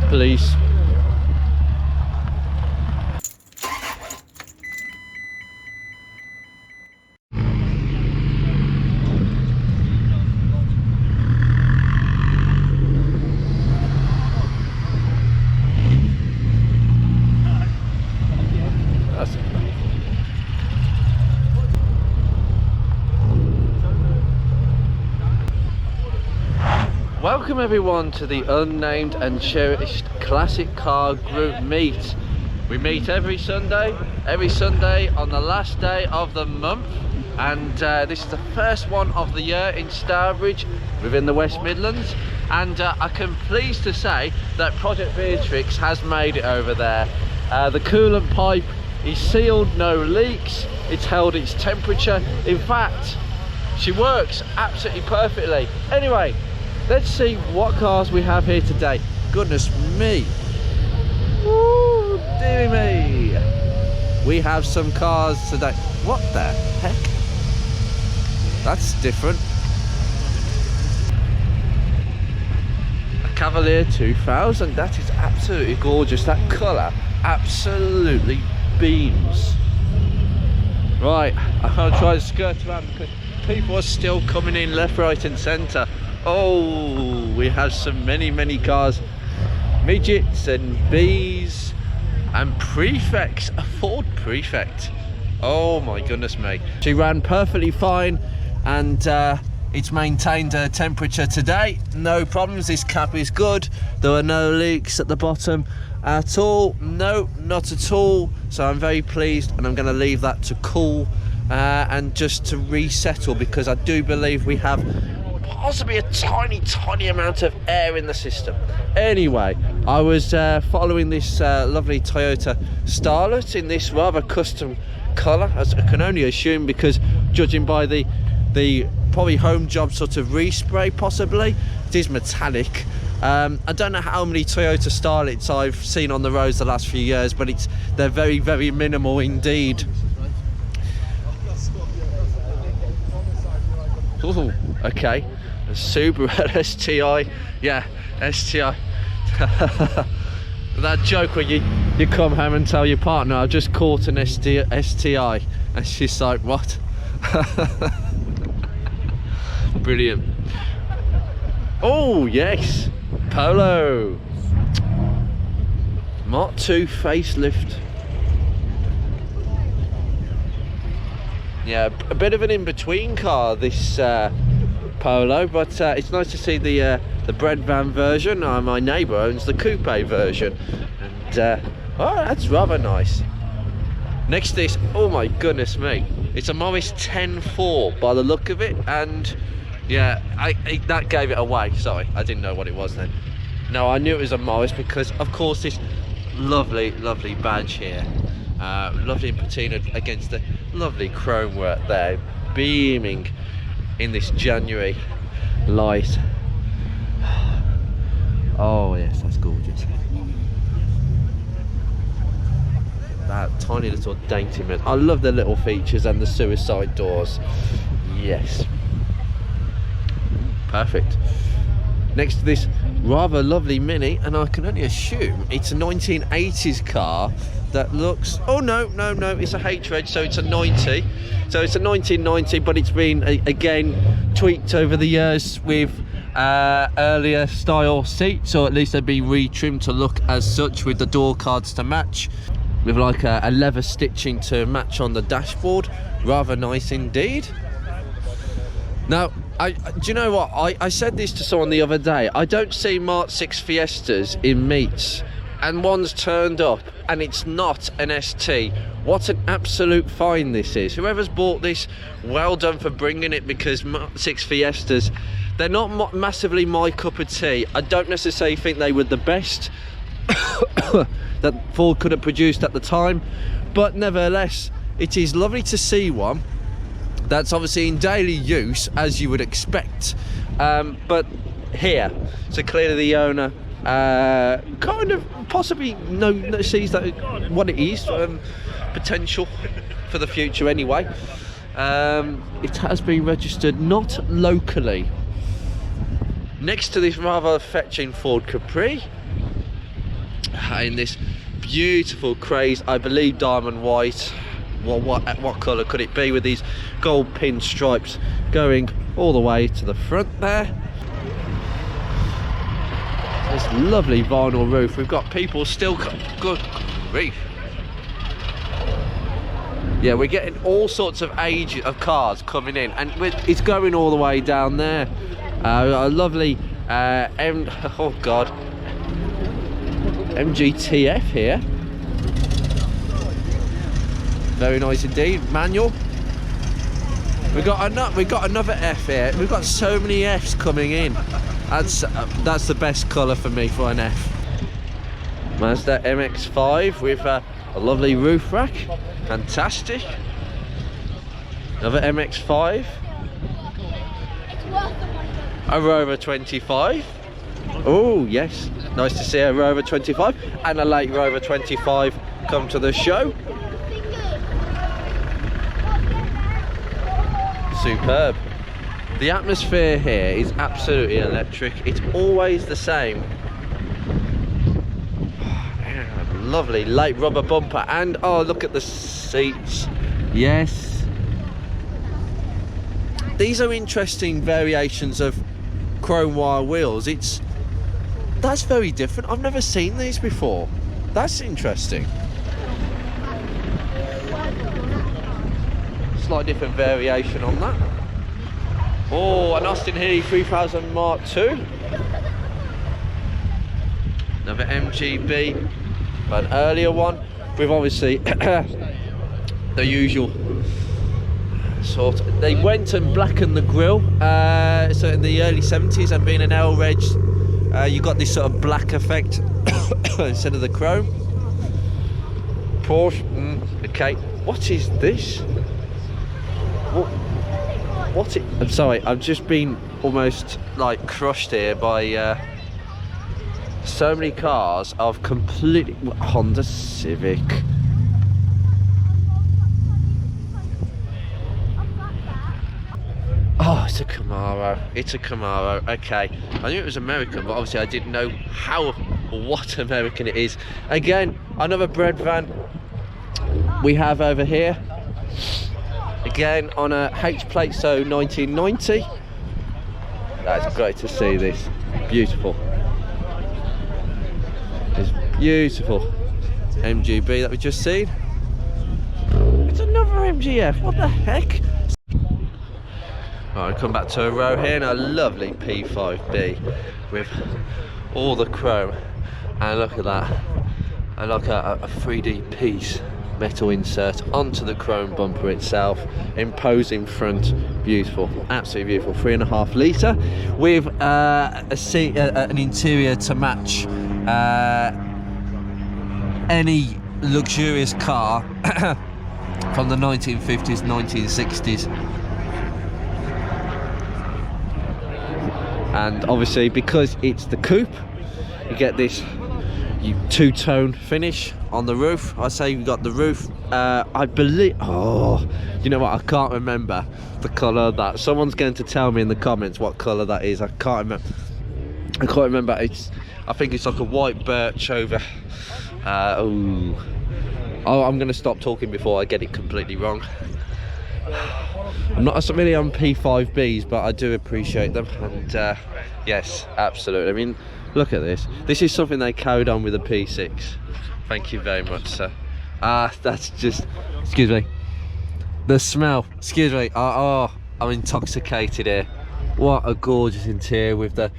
please. Welcome everyone to the Unnamed and Cherished Classic Car Group meet. We meet every Sunday on the last day of the month, and this is the first one of the year in Stourbridge within the West Midlands, and I can pleased to say that Project Beatrix has made it over there. The coolant pipe is sealed, no leaks, it's held its temperature. In fact, she works absolutely perfectly. Anyway, let's see what cars we have here today. Goodness me. Woo, dear me. We have some cars today. What the heck? That's different. A Cavalier 2000. That is absolutely gorgeous. That colour absolutely beams. Right, I'm going to try to skirt around because people are still coming in left, right and centre. Oh, we have some many cars, midgets and bees and prefects. A Ford Prefect. Oh my goodness me. She ran perfectly fine, and it's maintained her temperature today, no problems. This cap is good, there are no leaks at the bottom at all. No, not at all. So I'm very pleased, and I'm going to leave that to cool and just to resettle, because I do believe we have possibly a tiny amount of air in the system. Anyway, I was following this lovely Toyota Starlet in this rather custom colour, as I can only assume, because judging by the probably home job sort of respray, possibly it is metallic. I don't know how many Toyota Starlets I've seen on the roads the last few years, but they're very minimal indeed. Ooh, okay. A Subaru STI, yeah, STI. That joke where you come home and tell your partner, I've just caught an STI, and she's like, what? Brilliant. Oh yes, Polo Mark II facelift. Yeah, a bit of an in-between car, this Polo, but it's nice to see the bread van version. My neighbour owns the coupe version, and oh, that's rather nice. Next to this, oh my goodness me, it's a Morris 10.4 by the look of it, and yeah, that gave it away. Sorry, I didn't know what it was then. No, I knew it was a Morris because, of course, this lovely badge here, lovely patina against the lovely chrome work there, beaming in this January light. Oh yes, that's gorgeous. That tiny little dainty man. I love the little features and the suicide doors. Yes, perfect. Next to this rather lovely Mini, and I can only assume it's a 1980s car that looks, oh no, it's a H-Reg, so it's a 90. So it's a 1990, but it's been again tweaked over the years with earlier style seats, or at least they've been retrimmed to look as such, with the door cards to match, with like a leather stitching to match on the dashboard. Rather nice indeed. Now, do you know what? I said this to someone the other day. I don't see Mark VI Fiestas in meets, and one's turned up and it's not an ST. What an absolute find this is. Whoever's bought this, well done for bringing it, because Mark VI Fiestas, they're not massively my cup of tea. I don't necessarily think they were the best that Ford could have produced at the time, but nevertheless, it is lovely to see one that's obviously in daily use, as you would expect, but here, so clearly the owner kind of possibly sees that what it is, potential for the future anyway. It has been registered not locally. Next to this rather fetching Ford Capri, in this beautiful craze, I believe diamond white. What colour could it be, with these gold pin stripes going all the way to the front there? This lovely vinyl roof. We've got people still good grief. Yeah, we're getting all sorts of age of cars coming in, and it's going all the way down there. A lovely oh god, MGTF here. Very nice indeed. Manual. We got another F here. We've got so many Fs coming in. That's the best colour for me for an F. Mazda MX-5 with a lovely roof rack. Fantastic. Another MX-5. A Rover 25. Oh yes, nice to see a Rover 25 and a late Rover 25 come to the show. Superb. The atmosphere here is absolutely electric. It's always the same. Lovely late rubber bumper, and oh, look at the seats. Yes, these are interesting variations of chrome wire wheels. That's very different. I've never seen these before. That's interesting. Slight different variation on that. Oh, an Austin Healey 3000 Mark II. Another MGB, an earlier one with obviously the usual sort of, they went and blackened the grille, so in the early 70s, and being an L-Reg, you got this sort of black effect instead of the chrome. Porsche, okay, what is this? I'm sorry, I've just been almost like crushed here by so many cars of completely Honda Civic. Oh, it's a Camaro. It's a Camaro. Okay, I knew it was American, but obviously I didn't know what American it is. Again, another bread van we have over here. Again on a H plate, so 1990. That's great to see this. Beautiful. It's beautiful MGB that we just seen. It's another MGF. What the heck? Alright, come back to a row here, and a lovely P5B with all the chrome. And look at that. And like a 3D piece metal insert onto the chrome bumper itself. Imposing front. Beautiful. Absolutely beautiful. 3.5 litre with an interior to match any luxurious car from the 1950s, 1960s. And obviously, because it's the coupe, you get this two-tone finish on the roof. I say you got the roof, I believe, oh, you know what, I can't remember the colour of that. Someone's going to tell me in the comments what colour that is. I can't remember. I think it's like a white birch over I'm going to stop talking before I get it completely wrong. I'm not really on P5Bs, but I do appreciate them, and yes, absolutely. I mean, look at this. This is something they carried on with the P6. Thank you very much, sir. That's just, excuse me, the smell, excuse me. I'm intoxicated here. What a gorgeous interior with the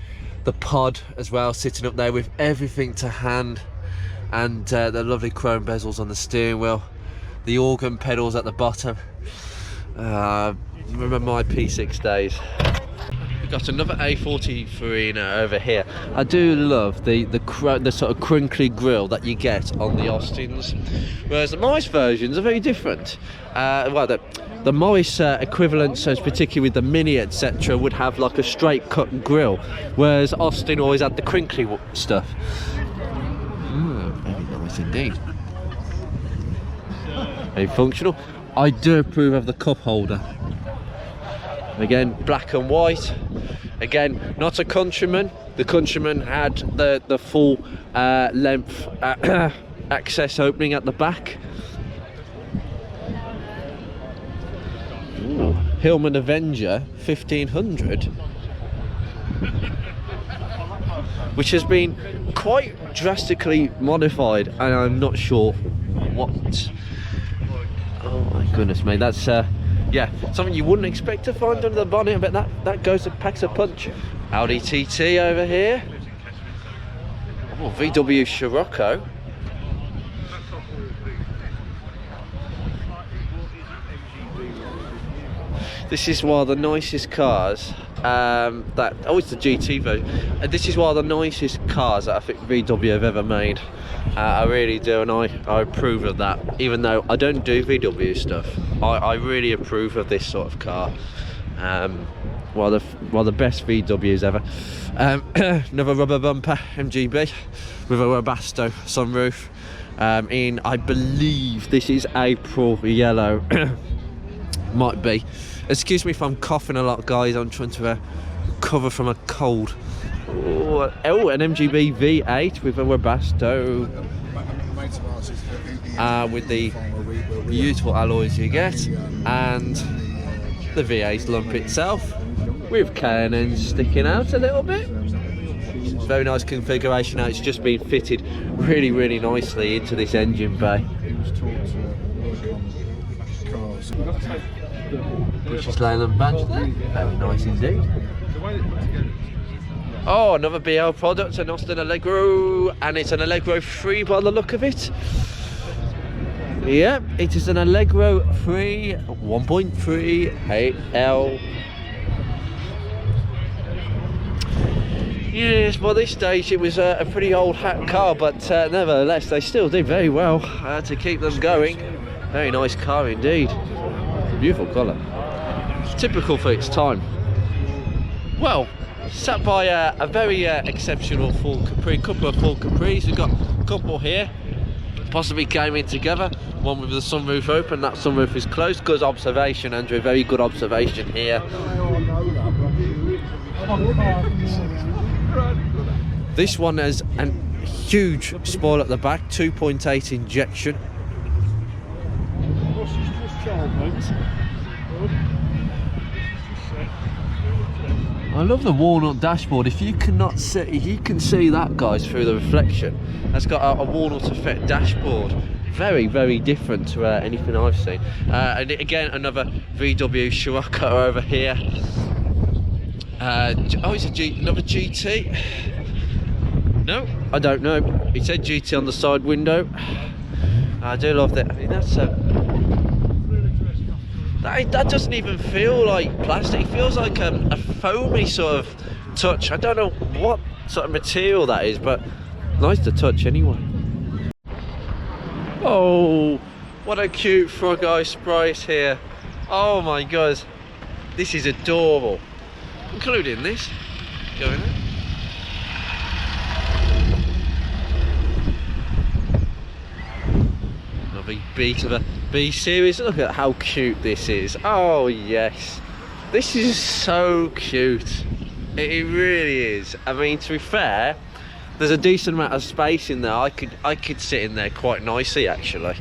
pod as well, sitting up there with everything to hand, and the lovely chrome bezels on the steering wheel, the organ pedals at the bottom. Remember my P6 days. We've got another A43 over here. I do love the sort of crinkly grille that you get on the Austins, whereas the Morris versions are very different. Well, the Morris equivalent, so particularly with the Mini etc., would have like a straight cut grille, whereas Austin always had the crinkly stuff. Very nice indeed. Very functional. I do approve of the cup holder. Again, black and white, Again, not a Countryman. The Countryman had the full length access opening at the back. Ooh, Hillman Avenger 1500, which has been quite drastically modified, and I'm not sure what. Oh my goodness me, that's yeah, something you wouldn't expect to find under the bonnet, but that goes and packs a punch. Audi TT over here. Oh, VW Scirocco. This is one of the nicest cars it's the GT version. This is one of the nicest cars that I think VW have ever made. I really do, and I approve of that. Even though I don't do VW stuff, I really approve of this sort of car. One of the best VWs ever. Another rubber bumper MGB with a Webasto sunroof. In, I believe this is April yellow. Might be. Excuse me if I'm coughing a lot, guys. I'm trying to recover from a cold. Oh, an MGB V8 with a Webasto. With the beautiful alloys you get, and the V8 lump itself with K&N sticking out a little bit. It's a very nice configuration. Now it's just been fitted really, really nicely into this engine bay. British Leyland badge there, very nice indeed. Oh, another BL product, an Austin Allegro, and it's an Allegro 3 by the look of it. Yep, it is an Allegro 3 1.3 8L. Yes, by this stage it was a pretty old hat car, but nevertheless they still did very well to keep them going. Very nice car indeed. Beautiful colour. Typical for its time. Well, sat by a very exceptional full Capri, couple of full Capris. We've got a couple here, possibly came in together. One with the sunroof open, that sunroof is closed. Good observation, Andrew, very good observation here. This one has a huge spoil at the back, 2.8 injection. I love the walnut dashboard. If you cannot see, you can see that, guys, through the reflection. That's got a walnut effect dashboard. Very, very different to anything I've seen. And again, another VW Scirocco over here. Oh, it's another GT. No, I don't know. It said GT on the side window. I do love that. I mean, that's that doesn't even feel like plastic. It feels like a foamy sort of touch. I don't know what sort of material that is, but nice to touch anyway. Oh, what a cute frog eye sprite here. Oh my god, this is adorable. Including this going in. Another B to the B series. Look at how cute this is. Oh yes, this is so cute. It really is. I mean, to be fair, there's a decent amount of space in there. I could sit in there quite nicely actually.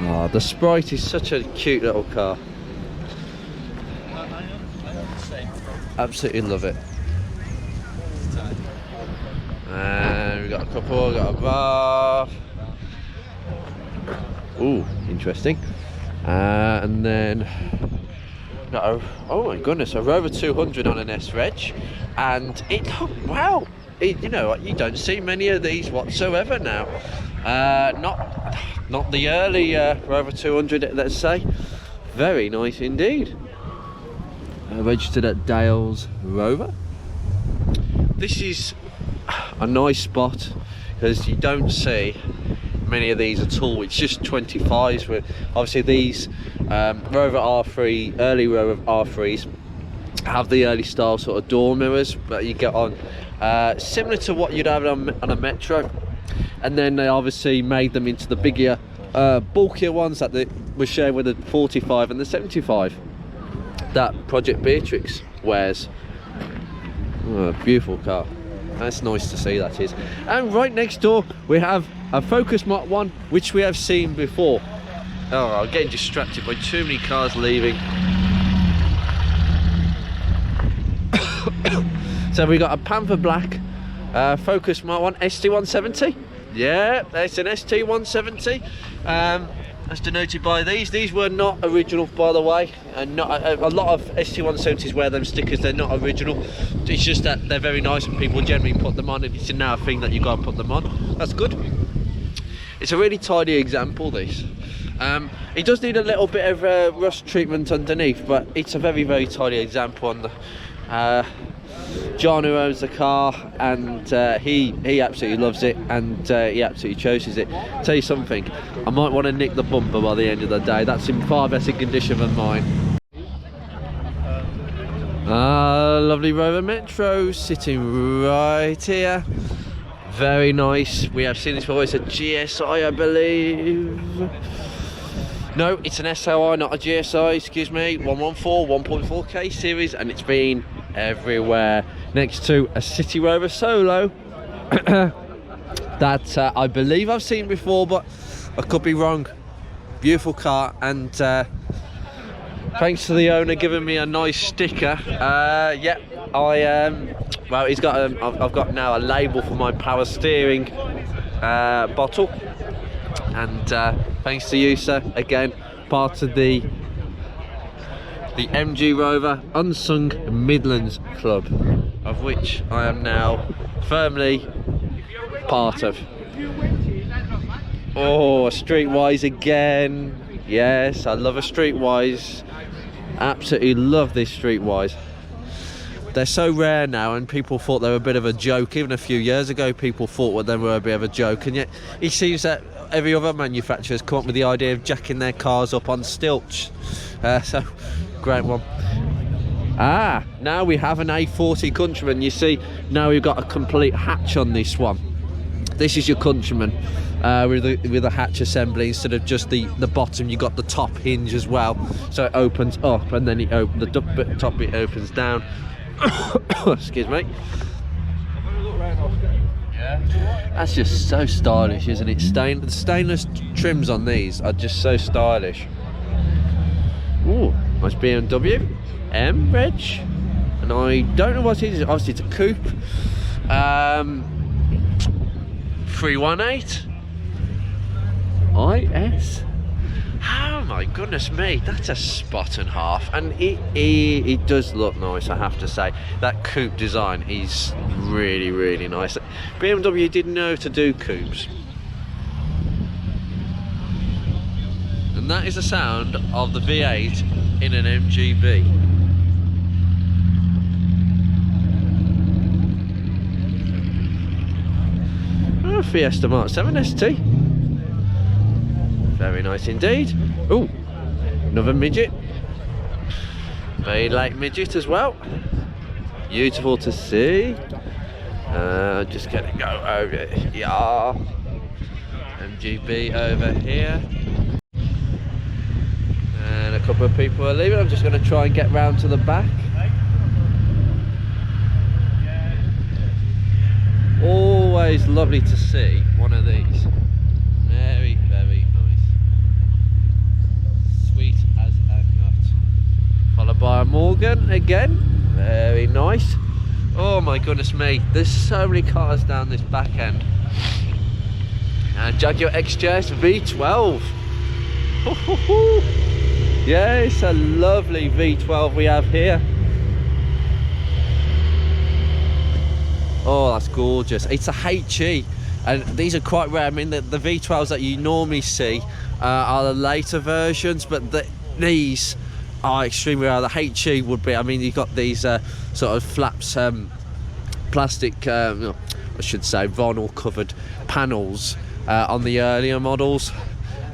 Oh, the Sprite is such a cute little car. Absolutely love it. And we've got a couple, got a bar. Ooh, interesting. And then got a, oh my goodness, a Rover 200 on an S-Reg. And it, wow, you know, you don't see many of these whatsoever now. Not the early Rover 200, let's say. Very nice indeed. Registered at Dale's Rover. This is a nice spot because you don't see many of these at all. It's just 25s with obviously these Rover R3, early Rover R3s have the early style sort of door mirrors that you get on, similar to what you'd have on a Metro, and then they obviously made them into the bigger, bulkier ones that they were shared with the 45 and the 75. that Project Beatrix wears. Oh, beautiful car. That's nice to see, that is. And right next door we have a Focus Mark 1, which we have seen before. Oh, I'm getting distracted by too many cars leaving. So we got a Panther Black Focus Mark 1 ST170. Yeah, that's an ST170. As denoted by these. These were not original, by the way, and not a lot of ST170s wear them stickers. They're not original. It's just that they're very nice and people generally put them on, and it's now a thing that you gotta put them on. That's good. It's a really tidy example, this. It does need a little bit of rust treatment underneath, but it's a very, very tidy example on the John, who owns the car, and he absolutely loves it, and he absolutely chooses it. Tell you something, I might want to nick the bumper by the end of the day. That's in far better condition than mine. Lovely Rover Metro sitting right here. Very nice. We have seen this before. It's a GSI, I believe. No, it's an SLI, not a GSI, excuse me. 114, 1.4K series, and it's been everywhere. Next to a City Rover Solo that I believe I've seen before, but I could be wrong. Beautiful car, and thanks to the owner giving me a nice sticker. Yeah, well, he's got I've got now a label for my power steering bottle, and thanks to you, sir, again, part of the MG Rover Unsung Midlands Club, of which I am now firmly part of. Oh, a Streetwise again. Yes, I love a Streetwise. Absolutely love this Streetwise. They're so rare now, and people thought they were a bit of a joke. Even a few years ago, people thought they were a bit of a joke, and yet it seems that every other manufacturer has come up with the idea of jacking their cars up on stilts. So, great one. Now we have an A40 Countryman. You see, now we've got a complete hatch on this one. This is your Countryman with a hatch assembly instead of just the bottom. You got the top hinge as well, so it opens up, and then the top bit opens down. Excuse me. That's just so stylish, isn't it? The stainless trims on these are just so stylish. Ooh, nice BMW M reg, and I don't know what it is. Obviously it's a coupe. 318 IS. Oh my goodness me, that's a spot and half, and it does look nice, I have to say. That coupe design is really, really nice. BMW did know to do coupes, and that is the sound of the V8 in an MGB. Oh, Fiesta Mark 7 ST. Very nice indeed. Oh, another midget. Very light midget as well. Beautiful to see. Just gonna go over here. MGB over here. And a couple of people are leaving. I'm just gonna try and get round to the back. Always lovely to see one of these. Very, very nice. Sweet as a nut. Followed by a Morgan again. Very nice. Oh my goodness me, there's so many cars down this back end. And Jaguar XJS V12. Yeah, it's a lovely V12 we have here. Oh, that's gorgeous. It's a HE, and these are quite rare. I mean, the V12s that you normally see are the later versions, but these are extremely rare. The HE would be, I mean, you've got these sort of flaps, plastic, I should say, vinyl covered panels on the earlier models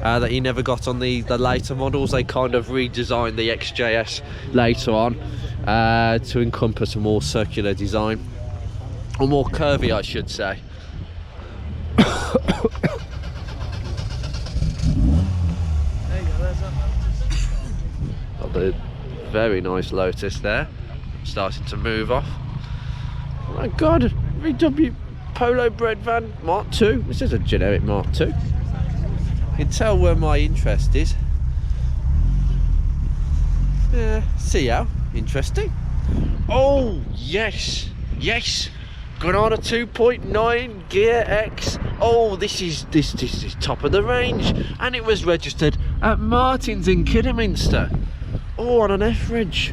that you never got on the later models. They kind of redesigned the XJS later on to encompass a more circular design. Or more curvy, I should say. very nice Lotus there, starting to move off. Oh my god, VW Polo Bread Van Mark II. This is a generic Mark II. You can tell where my interest is. Yeah, see how interesting. Oh yes, yes, Granada 2.9 Gear X. Oh, this is top of the range, and it was registered at Martin's in Kidderminster. Oh, on an F-Ridge.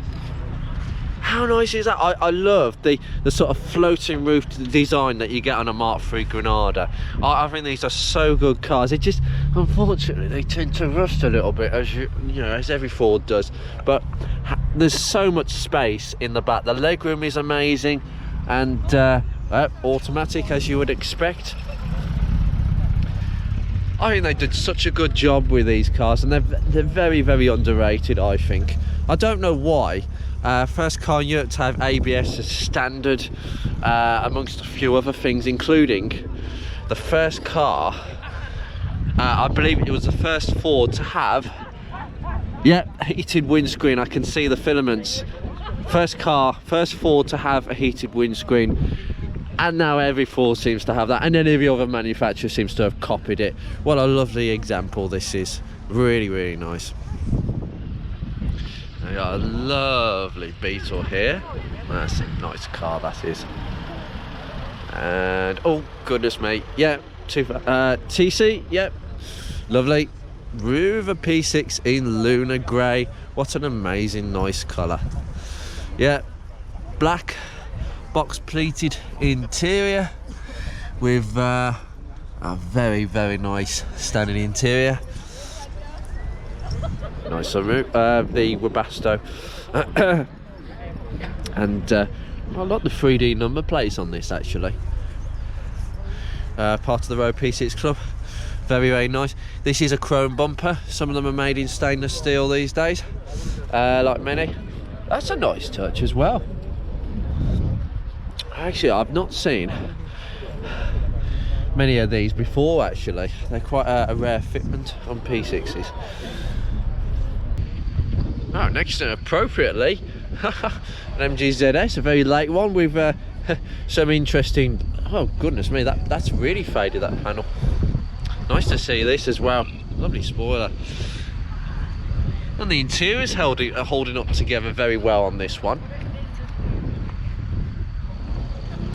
How nice is that? I love the sort of floating roof design that you get on a Mark III Granada. I think these are so good cars. It just, unfortunately, they tend to rust a little bit, as you know, as every Ford does. But there's so much space in the back. The legroom is amazing, and automatic, as you would expect. I think they did such a good job with these cars, and they're very, very underrated, I think. I don't know why. First car in Europe to have ABS as standard, amongst a few other things, including the first car, I believe it was the first Ford to have, heated windscreen. I can see the filaments. First Ford to have a heated windscreen, and now every Ford seems to have that, and then every other manufacturer seems to have copied it. What a lovely example this is. Really, really nice. We got a lovely Beetle here. That's a nice car, that is. And oh goodness me, yeah, TC, yep, lovely. Rover P6 in Lunar Grey. What an amazing, nice colour. Yeah, black box pleated interior with a very, very nice standing interior. Nice sunroof, the Webasto. And I like the 3D number plates on this, actually. Part of the Road P6 Club. Very, very nice. This is a chrome bumper. Some of them are made in stainless steel these days, like many. That's a nice touch as well. Actually, I've not seen many of these before, actually. They're quite a rare fitment on P6s. Oh, next to appropriately, an MGZS, a very late one with some interesting. Oh goodness me, that's really faded, that panel. Nice to see this as well. Lovely spoiler, and the interior is holding up together very well on this one.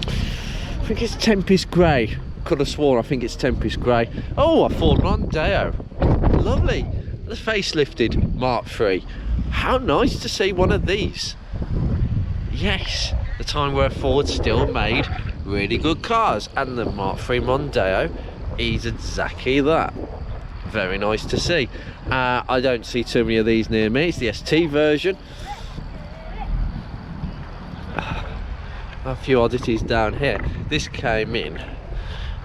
I think it's Tempest Grey. Could have sworn I think it's Tempest Grey. Oh, a Ford Mondeo. Lovely. The facelifted Mark III. How nice to see one of these. Yes, the time where Ford still made really good cars, and the Mark III Mondeo is exactly that. Very nice to see. I don't see too many of these near me. It's the ST version. A few oddities down here. This came in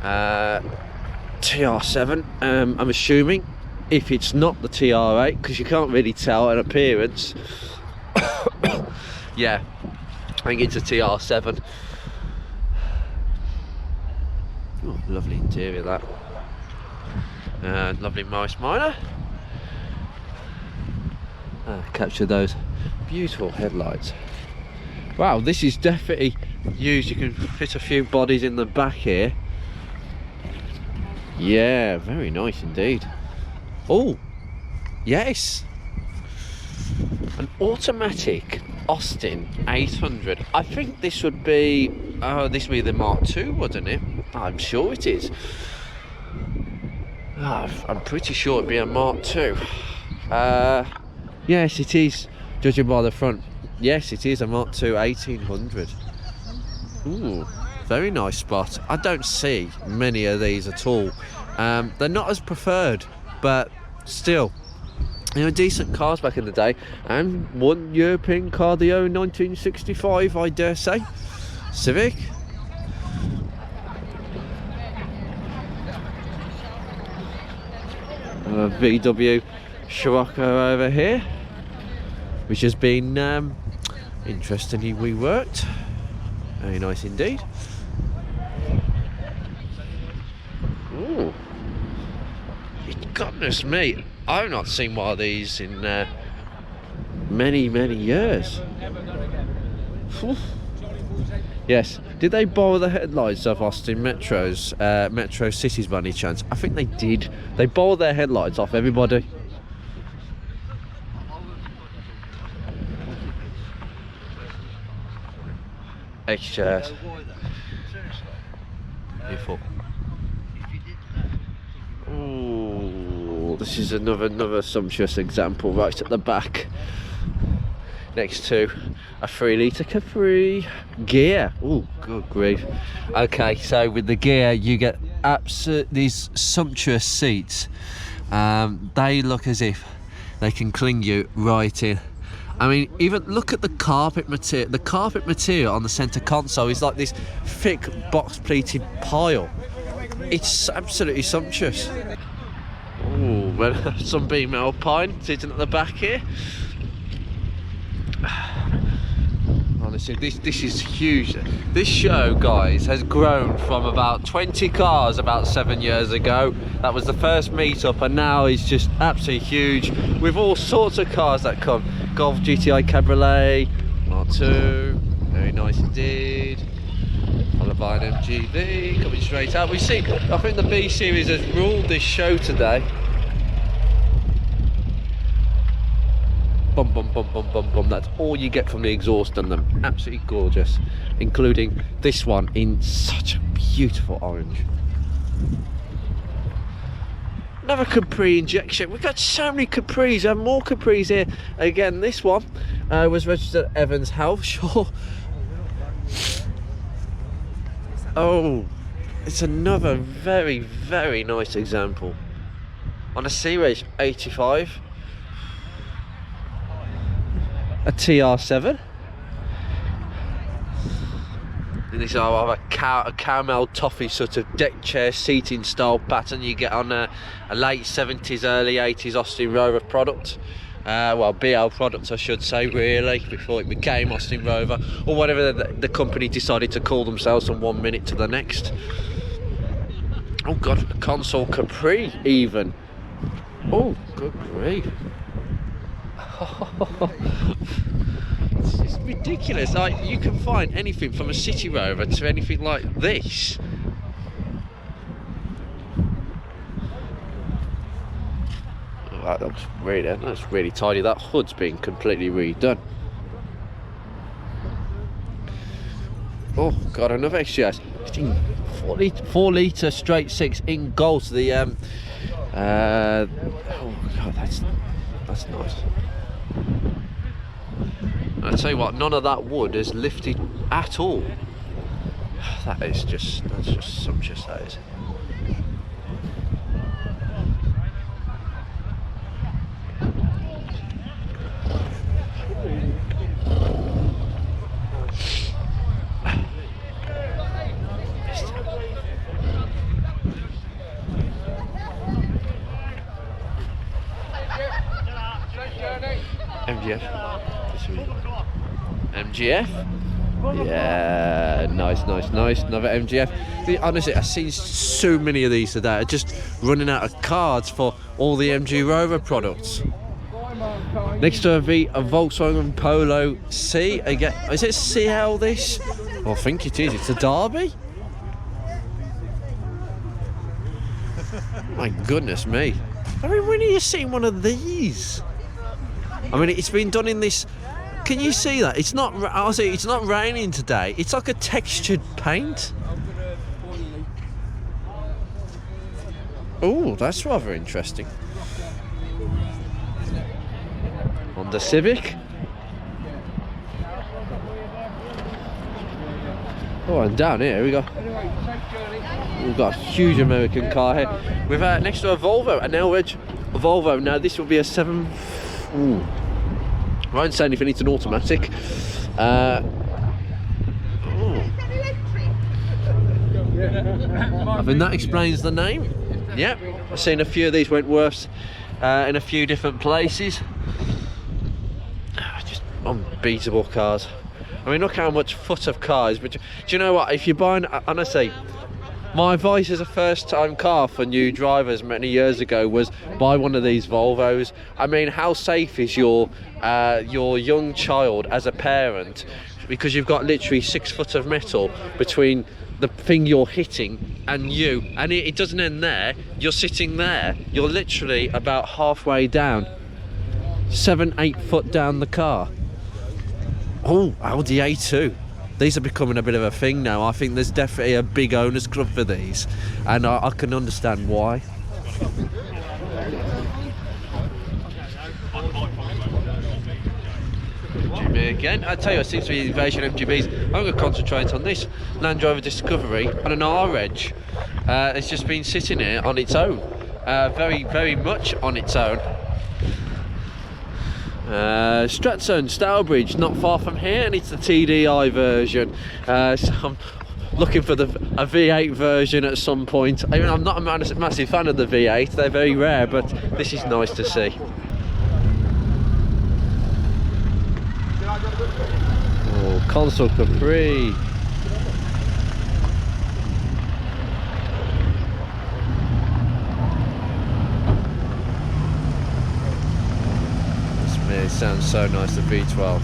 TR7. I'm assuming, if it's not the TR8, because you can't really tell an appearance. Yeah, I think it's a TR7. Oh, lovely interior, that. Lovely Morris Minor. Capture those beautiful headlights. Wow, this is definitely used. You can fit a few bodies in the back here. Yeah, very nice indeed. Oh, yes, an automatic Austin 800. I think this would be, this would be the Mark II, wouldn't it? I'm sure it is. I'm pretty sure it'd be a Mark II. Yes, it is, judging by the front. Yes, it is a Mark II 1800. Ooh, very nice spot. I don't see many of these at all. They're not as preferred, but still, you know, decent cars back in the day. And one European car, the 1965, I dare say. Civic. VW Scirocco over here, which has been interestingly reworked. Very nice indeed. Ooh, goodness me, I've not seen one of these in many years. Whew. Yes. Did they borrow the headlights of Austin Metro's Metro Cities by any chance? I think they did. They borrowed their headlights off everybody. X-chairs. Beautiful. Ooh, this is another sumptuous example right at the back, next to a 3-litre Capri gear. Oh, good grief. Okay, so with the gear you get these sumptuous seats. They look as if they can cling you right in. I mean, even look at the carpet material. The carpet material on the centre console is like this thick box-pleated pile. It's absolutely sumptuous. Ooh, well, Sunbeam Alpine sitting at the back here. Honestly, this is huge. This show, guys, has grown from about 20 cars about 7 years ago. That was the first meetup, and now it's just absolutely huge with all sorts of cars that come. Golf GTI Cabriolet, R2, very nice indeed. Followed by an MGB coming straight out. We see, I think the B series has ruled this show today. Bum bum bum bum bum bum. That's all you get from the exhaust on them. Absolutely gorgeous, including this one in such a beautiful orange. Another Capri injection. We've got so many Capris. We have more Capris here. Again, this one was registered at Evans Halshaw. Oh, it's another very nice example. On a C-Race 85. A TR7. And this is a caramel toffee sort of deck chair seating style pattern you get on a late 70s, early 80s Austin Rover product. Well, BL product I should say, really, before it became Austin Rover, or whatever the company decided to call themselves from one minute to the next. Oh god, a console Capri even. Oh, good grief. It's ridiculous. Like, you can find anything from a City Rover to anything like this. Oh, that looks that's really tidy. That hood's been completely redone. Oh god, another XGS. 4-litre straight 6 in gold to the oh god, that's nice. I tell you what, none of that wood is lifted at all. That's just sumptuous, that is. MGF? Yeah, nice. Another MGF. Honestly, I've seen so many of these today. I'm just running out of cards for all the MG Rover products. Next to a Volkswagen Polo C. Again, is it CL this? Well, I think it is. It's a Derby. My goodness me. I mean, when have you seen one of these? I mean, it's been done in this. Can you see that? It's not. Honestly, it's not raining today. It's like a textured paint. Oh, that's rather interesting. Honda Civic. Oh, and down here we go. We've got a huge American car here. We've next to a Volvo, an L-Reg Volvo. Now this will be a 7. Ooh. I won't say anything. It's an automatic. I think that explains the name. Yep, I've seen a few of these Wentworths in a few different places. Just unbeatable cars. I mean, look how much foot of cars. But do you know what? If you're buying, honestly, My advice as a first-time car for new drivers many years ago was buy one of these Volvos. I mean, how safe is your young child as a parent, because you've got literally 6 foot of metal between the thing you're hitting and you, and it doesn't end there. You're sitting there, you're literally about halfway down, 7-8 foot down the car. Oh, Audi A2. These are becoming a bit of a thing now. I think there's definitely a big owners club for these, and I can understand why. MGB again. I tell you, it seems to be invasion MGBs. I'm going to concentrate on this Land Rover Discovery on an R-Edge. It's just been sitting here on its own, very, very much on its own. Stratton, Stourbridge, not far from here, and it's the TDI version. So I'm looking for a V8 version at some point. I mean, I'm not a massive fan of the V8, they're very rare, but this is nice to see. Oh, console Capri. It sounds so nice, the V12.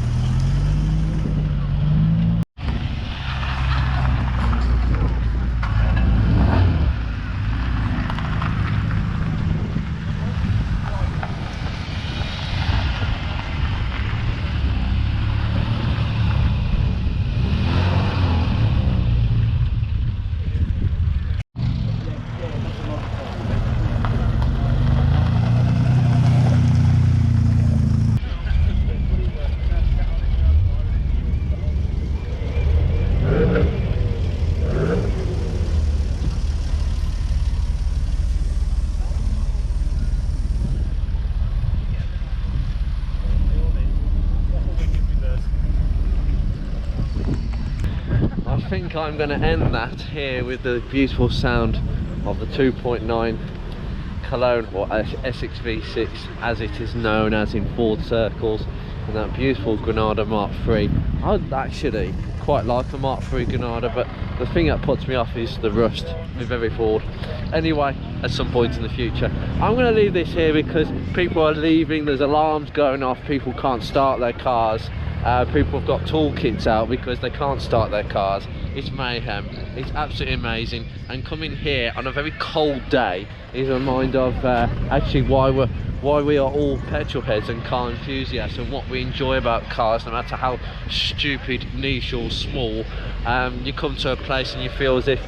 I think I'm going to end that here with the beautiful sound of the 2.9 Cologne, or Essex V6 as it is known as in Ford circles, and that beautiful Granada Mark III. I'd actually quite like a Mark III Granada, but the thing that puts me off is the rust with every Ford. Anyway, at some point in the future, I'm going to leave this here because people are leaving, there's alarms going off, people can't start their cars. People have got toolkits out because they can't start their cars. It's mayhem. It's absolutely amazing. And coming here on a very cold day is a reminder of actually why we are all petrol heads and car enthusiasts, and what we enjoy about cars, no matter how stupid, niche or small. You come to a place and you feel as if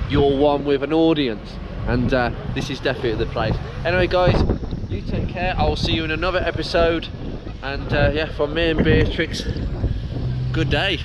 you're one with an audience, and this is definitely the place. Anyway guys, you take care. I'll see you in another episode. And yeah, from me and Beatrix, good day.